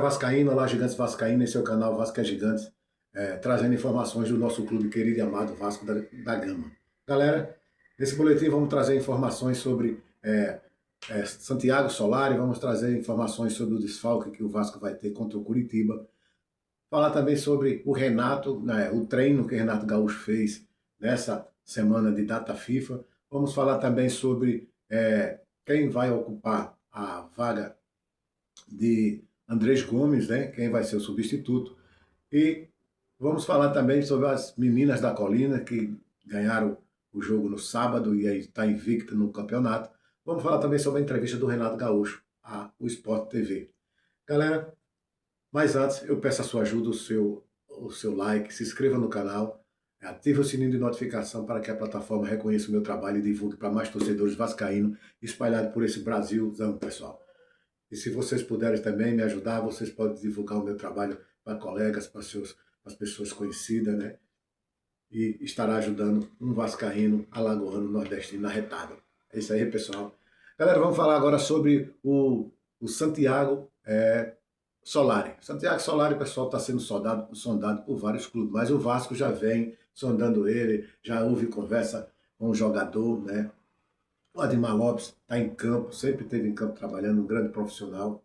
Vascaíno, olá Gigantes Vascaíno, esse é o canal Vasco é Gigantes, trazendo informações do nosso clube querido e amado Vasco da Gama. Galera, nesse boletim vamos trazer informações sobre Santiago Solari, vamos trazer informações sobre o desfalque que o Vasco vai ter contra o Curitiba, falar também sobre o Renato, o treino que o Renato Gaúcho fez nessa semana de data FIFA, vamos falar também sobre quem vai ocupar a vaga de Andrés Gomes, né? Quem vai ser o substituto. E vamos falar também sobre as meninas da Colina, que ganharam o jogo no sábado e aí está invicta no campeonato. Vamos falar também sobre a entrevista do Renato Gaúcho ao Sport TV. Galera, mas antes eu peço a sua ajuda, o seu like, se inscreva no canal, ative o sininho de notificação para que a plataforma reconheça o meu trabalho e divulgue para mais torcedores vascaínos espalhados por esse Brasilzão, pessoal. E se vocês puderem também me ajudar, vocês podem divulgar o meu trabalho para colegas, para as pessoas conhecidas, né? E estará ajudando um vascaíno, alagoano, nordestino, arretado. É isso aí, pessoal. Galera, vamos falar agora sobre o Santiago Solari. Santiago Solari, pessoal, está sendo sondado por vários clubes, mas o Vasco já vem sondando ele, já houve conversa com o jogador, né? O Ademar Lopes está em campo, sempre esteve em campo trabalhando, um grande profissional,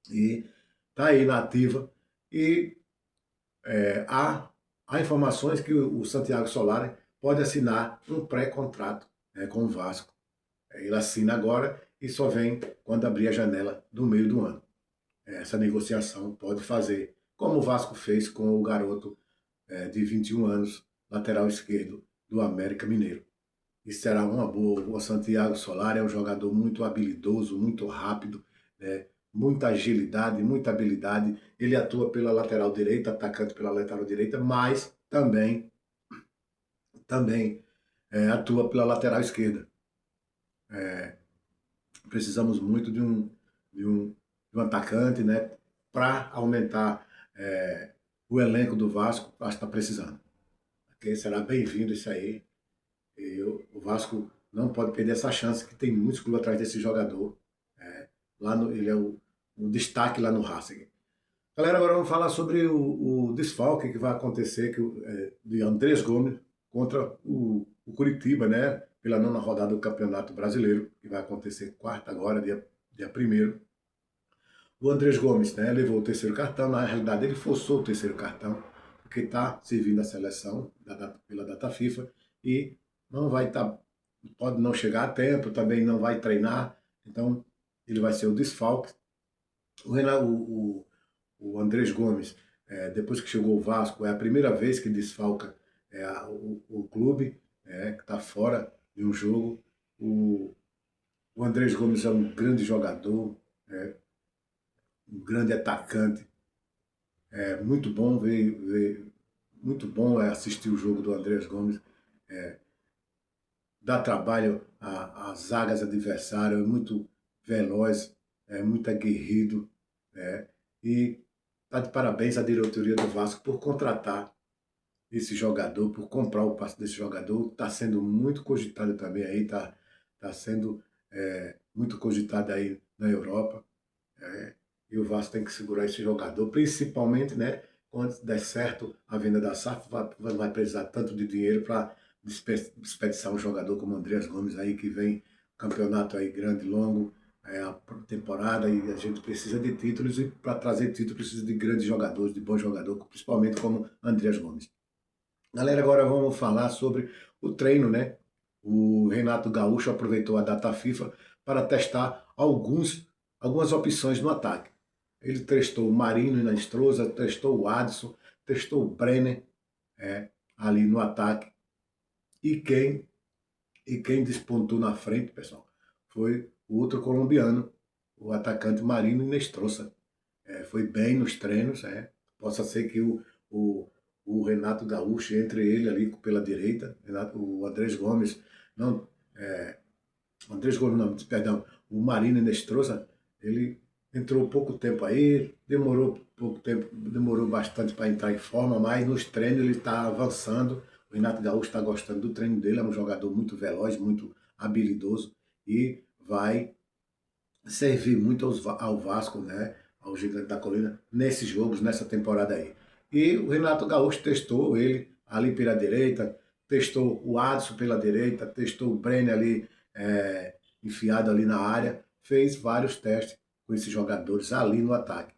e está aí na ativa. E há informações que o Santiago Solari pode assinar um pré-contrato com o Vasco. Ele assina agora e só vem quando abrir a janela do meio do ano. Essa negociação pode fazer, como o Vasco fez com o garoto de 21 anos, lateral esquerdo do América Mineiro. E será uma boa. O Santiago Solari é um jogador muito habilidoso, muito rápido, né? Muita agilidade, muita habilidade. Ele atua pela lateral direita, atacante pela lateral direita, mas também atua pela lateral esquerda. Precisamos muito de um atacante, né? Para aumentar o elenco do Vasco, o Vasco está precisando. Okay? Será bem-vindo isso aí. E o Vasco não pode perder essa chance, que tem músculo atrás desse jogador. Ele é o destaque lá no Racing. Galera, agora vamos falar sobre o desfalque que vai acontecer de Andrés Gomes contra o Curitiba, né? Pela nona rodada do Campeonato Brasileiro, que vai acontecer quarta agora, dia 1º. O Andrés Gomes, né, levou o terceiro cartão, na realidade ele forçou o terceiro cartão, porque está servindo a seleção pela data FIFA e não vai estar, pode não chegar a tempo, também não vai treinar, então ele vai ser o desfalque. O Andrés Gomes, depois que chegou o Vasco, é a primeira vez que desfalca o clube, que está fora de um jogo. O Andrés Gomes é um grande jogador, um grande atacante. É muito bom muito bom assistir o jogo do Andrés Gomes. Dá trabalho às zagas adversárias, é muito veloz, é muito aguerrido. E está de parabéns à diretoria do Vasco por contratar esse jogador, por comprar o passe desse jogador. Está sendo muito cogitado também aí, está sendo muito cogitado aí na Europa. E o Vasco tem que segurar esse jogador, principalmente, né, quando der certo a venda da SAF, vai precisar tanto de dinheiro para desperdiçar um jogador como Andrés Gomes aí, que vem campeonato aí grande, longo, a temporada, e a gente precisa de títulos, e para trazer títulos precisa de grandes jogadores, de bons jogadores, principalmente como Andrés Gomes. Galera, agora vamos falar sobre o treino, né? O Renato Gaúcho aproveitou a data FIFA para testar algumas opções no ataque. Ele testou o Marino na Nestrosa, testou o Adson, testou o Brenner ali no ataque. E quem despontou na frente, pessoal, foi o outro colombiano, o atacante Marino Inestrosa. Foi bem nos treinos. Possa ser que o Renato Gaúcho entre ele ali pela direita, o Andrés Gomes, não, perdão, o Marino Inestrosa, ele entrou pouco tempo aí, demorou bastante para entrar em forma, mas nos treinos ele está avançando. O Renato Gaúcho está gostando do treino dele, é um jogador muito veloz, muito habilidoso e vai servir muito ao Vasco, né? ao Gigante da Colina nesses jogos, nessa temporada aí. E o Renato Gaúcho testou ele ali pela direita, testou o Adson pela direita, testou o Brenner ali enfiado ali na área, fez vários testes com esses jogadores ali no ataque.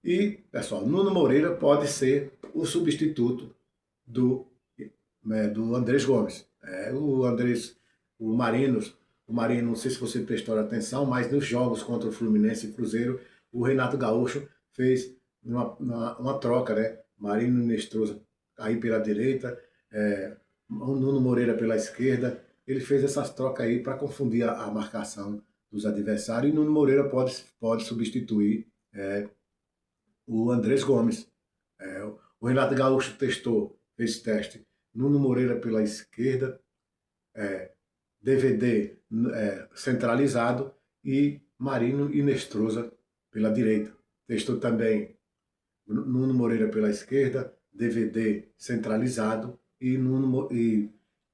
E, pessoal, Nuno Moreira pode ser o substituto do Andrés Gomes. O Marino, não sei se você prestou atenção, mas nos jogos contra o Fluminense e Cruzeiro, o Renato Gaúcho fez uma troca, né? Marino e Nestroza aí pela direita, o Nuno Moreira pela esquerda. Ele fez essas trocas aí para confundir a marcação dos adversários, e Nuno Moreira pode substituir o Andrés Gomes. O Renato Gaúcho fez teste Nuno Moreira pela esquerda, DVD centralizado, e Marino e Nestroza pela direita. Testou também Nuno Moreira pela esquerda, DVD centralizado, e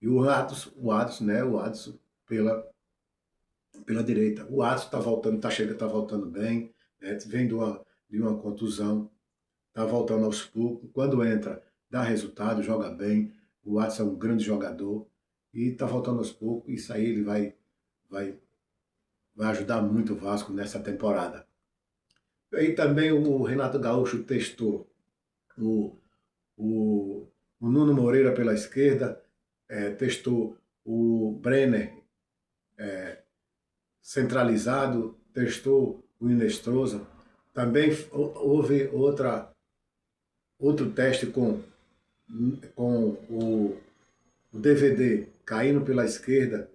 o Adson, né? O Adson pela direita. O Adson está voltando, tá voltando bem, né? Vem de uma contusão, está voltando aos poucos. Quando entra, dá resultado, joga bem. O Adson é um grande jogador e está voltando aos poucos. Isso aí ele vai ajudar muito o Vasco nessa temporada. E aí também o Renato Gaúcho testou o Nuno Moreira pela esquerda, testou o Brenner centralizado, testou o Inestrosa. Também houve outro teste com o DVD caindo pela esquerda,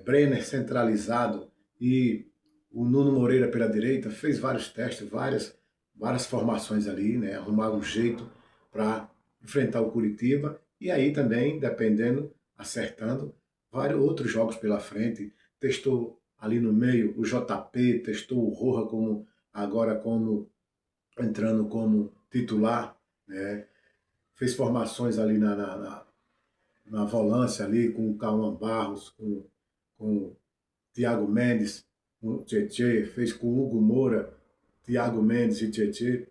Brenner centralizado e o Nuno Moreira pela direita. Fez vários testes, várias formações ali, né? Arrumar um jeito para enfrentar o Curitiba, e aí também, dependendo, acertando, vários outros jogos pela frente. Testou ali no meio o JP, testou o Roja agora entrando como titular, né? Fez formações ali na volância ali com o Cauã Barros, com o Thiago Mendes, com o Tietê, fez com o Hugo Moura, Thiago Mendes e Tietê.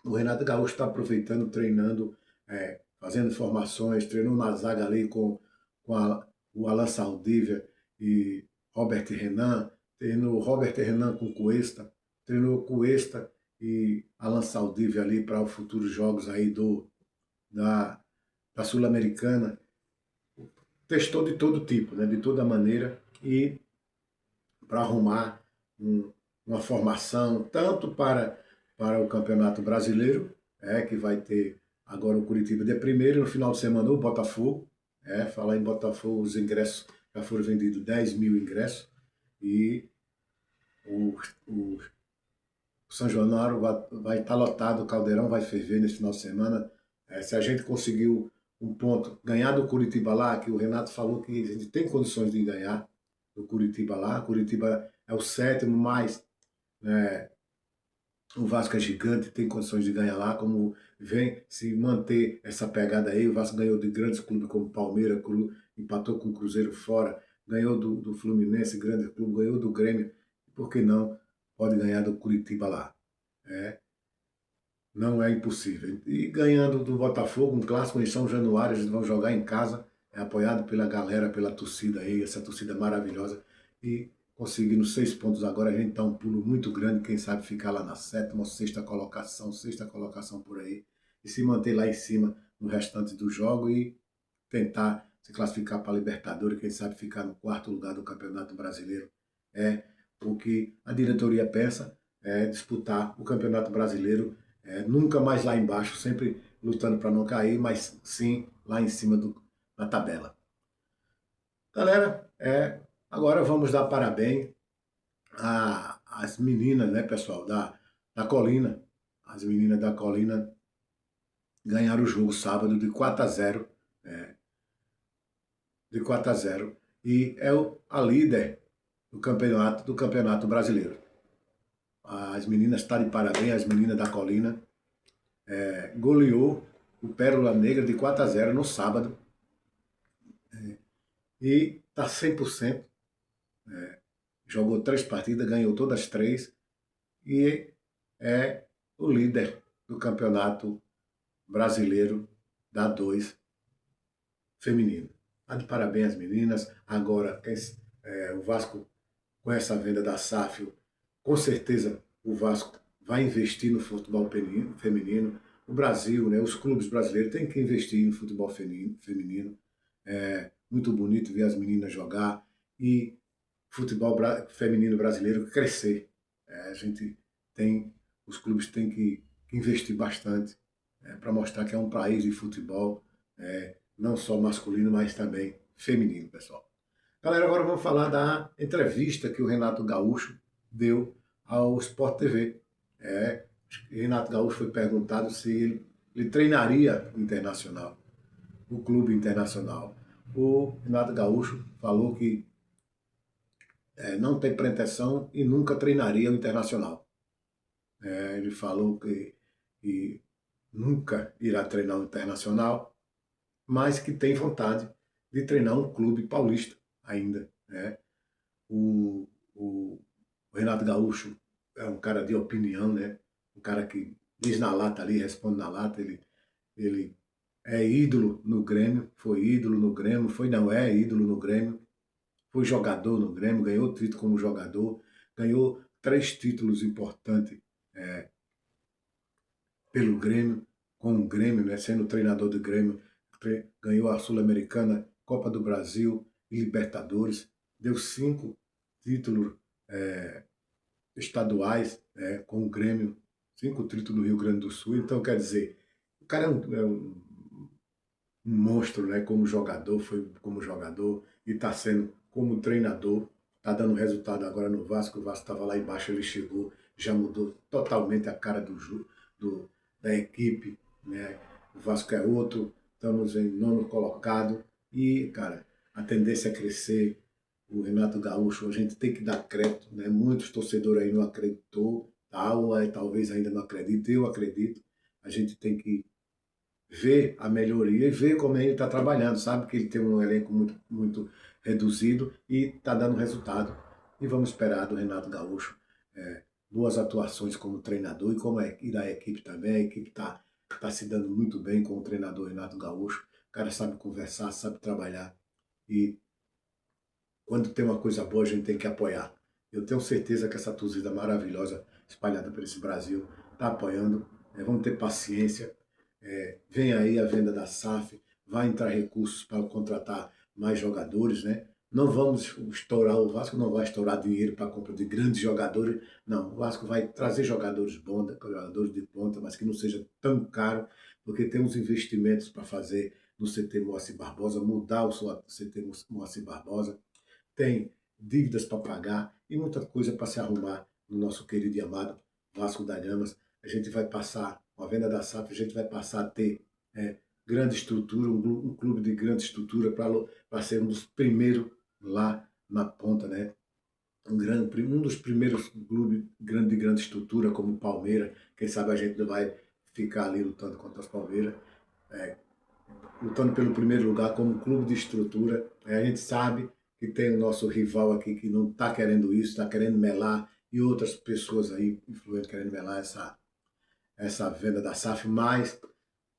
O Renato Gaúcho está aproveitando, treinando, fazendo formações, treinou na zaga ali com o Alan Saldívia e Robert Renan, treinou Robert Renan com Cuesta, treinou Cuesta e Alan Saldívia ali para os futuros jogos aí da Sul-Americana. Testou de todo tipo, né, de toda maneira, e para arrumar uma formação tanto para o Campeonato Brasileiro, que vai ter agora o Curitiba de primeiro, no final de semana o Botafogo. Falar em Botafogo, os ingressos já foram vendidos 10 mil ingressos, e o São Januário vai estar lotado, o Caldeirão vai ferver nesse final de semana. Se a gente conseguiu um ponto, ganhar do Curitiba lá, que o Renato falou que a gente tem condições de ganhar do Curitiba lá. Curitiba é o 7º, mas o Vasco é gigante, tem condições de ganhar lá. Como vem se manter essa pegada aí, o Vasco ganhou de grandes clubes como Palmeiras, empatou com o Cruzeiro fora, ganhou do Fluminense, grande clube, ganhou do Grêmio. Por que não pode ganhar do Curitiba lá? Não é impossível. E ganhando do Botafogo, um clássico em São Januário, eles vão jogar em casa, apoiado pela galera, pela torcida aí, essa torcida maravilhosa, e conseguindo 6 pontos agora, a gente dá um pulo muito grande, quem sabe ficar lá na 7ª ou 6ª colocação por aí, e se manter lá em cima no restante do jogo e tentar se classificar para a Libertadores, quem sabe ficar no 4º lugar do Campeonato Brasileiro. O que a diretoria pensa é disputar o Campeonato Brasileiro, nunca mais lá embaixo, sempre lutando para não cair, mas sim lá em cima da tabela. Galera, agora vamos dar parabéns às meninas, né, pessoal, da Colina. As meninas da Colina ganharam o jogo sábado de 4-0. De 4-0. E é a líder do Campeonato Brasileiro. As meninas estão de parabéns, as meninas da Colina. Goleou o Pérola Negra de 4-0 no sábado. E está 100%. Jogou 3 partidas, ganhou todas as 3. e é o líder do Campeonato Brasileiro da 2 feminino. Tá de parabéns às meninas. Agora, o Vasco, com essa venda da SAF, com certeza o Vasco vai investir no futebol feminino. O Brasil, né, os clubes brasileiros têm que investir no futebol feminino. É muito bonito ver as meninas jogar e futebol feminino brasileiro crescer. A gente tem, os clubes têm que investir bastante para mostrar que é um país de futebol, não só masculino, mas também feminino, pessoal. Galera, agora vamos falar da entrevista que o Renato Gaúcho deu ao Sport TV. Renato Gaúcho foi perguntado se ele treinaria o Internacional, o clube internacional. O Renato Gaúcho falou que não tem pretensão e nunca treinaria o Internacional. Ele falou que nunca irá treinar o Internacional, mas que tem vontade de treinar um clube paulista ainda. Né? O Renato Gaúcho é um cara de opinião, né? Um cara que diz na lata ali, responde na lata. Ele é ídolo no Grêmio, foi ídolo no Grêmio, é ídolo no Grêmio, foi jogador no Grêmio, ganhou título como jogador, ganhou 3 títulos importantes pelo Grêmio, com o Grêmio, né, sendo treinador do Grêmio, ganhou a Sul-Americana, Copa do Brasil e Libertadores, deu 5 títulos estaduais com o Grêmio, 5 títulos no Rio Grande do Sul. Então, quer dizer, o cara é um monstro, né, como jogador, foi como jogador e está sendo como treinador, está dando resultado agora no Vasco. O Vasco estava lá embaixo, ele chegou, já mudou totalmente a cara da equipe, né? O Vasco é outro, estamos em 9º colocado e, cara, a tendência é crescer. O Renato Gaúcho, a gente tem que dar crédito, né? Muitos torcedores aí não acreditou, talvez ainda não acreditem, eu acredito. A gente tem que ver a melhoria e ver como ele está trabalhando, sabe que ele tem um elenco muito, muito reduzido e está dando resultado. E vamos esperar do Renato Gaúcho boas atuações como treinador e como e da equipe também. A equipe está se dando muito bem com o treinador Renato Gaúcho. O cara sabe conversar, sabe trabalhar e quando tem uma coisa boa a gente tem que apoiar. Eu tenho certeza que essa torcida maravilhosa espalhada por esse Brasil está apoiando. Vamos ter paciência. Vem aí a venda da SAF, vai entrar recursos para contratar mais jogadores, né? Não vamos estourar, o Vasco não vai estourar dinheiro para a compra de grandes jogadores, não. O Vasco vai trazer jogadores bons, jogadores de ponta, mas que não seja tão caro, porque tem uns investimentos para fazer no CT Moacir Barbosa, mudar o CT Moacir Barbosa, tem dívidas para pagar e muita coisa para se arrumar no nosso querido e amado Vasco da Gama. A gente vai passar, com a venda da SAF, a gente vai passar a ter grande estrutura, um clube de grande estrutura para ser um dos primeiros lá na ponta, né? Um dos primeiros clubes de grande estrutura, como o Palmeiras. Quem sabe a gente não vai ficar ali lutando contra os Palmeiras, lutando pelo primeiro lugar como clube de estrutura. A gente sabe que tem o nosso rival aqui que não está querendo isso, está querendo melar, e outras pessoas aí influentes querendo melar essa venda da SAF, mas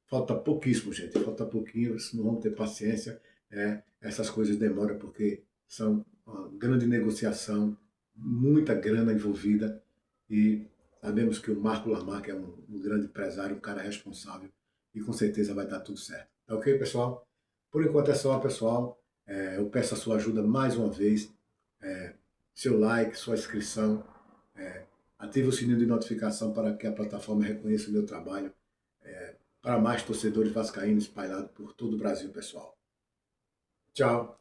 falta pouquíssimo, gente, falta pouquinho, não vamos ter paciência, essas coisas demoram porque são uma grande negociação, muita grana envolvida e sabemos que o Marco Lamarck é um grande empresário, um cara responsável e com certeza vai dar tudo certo. Tá ok, pessoal? Por enquanto é só, pessoal. Eu peço a sua ajuda mais uma vez, seu like, sua inscrição, ative o sininho de notificação para que a plataforma reconheça o meu trabalho, para mais torcedores vascaínos espalhados por todo o Brasil, pessoal. Tchau!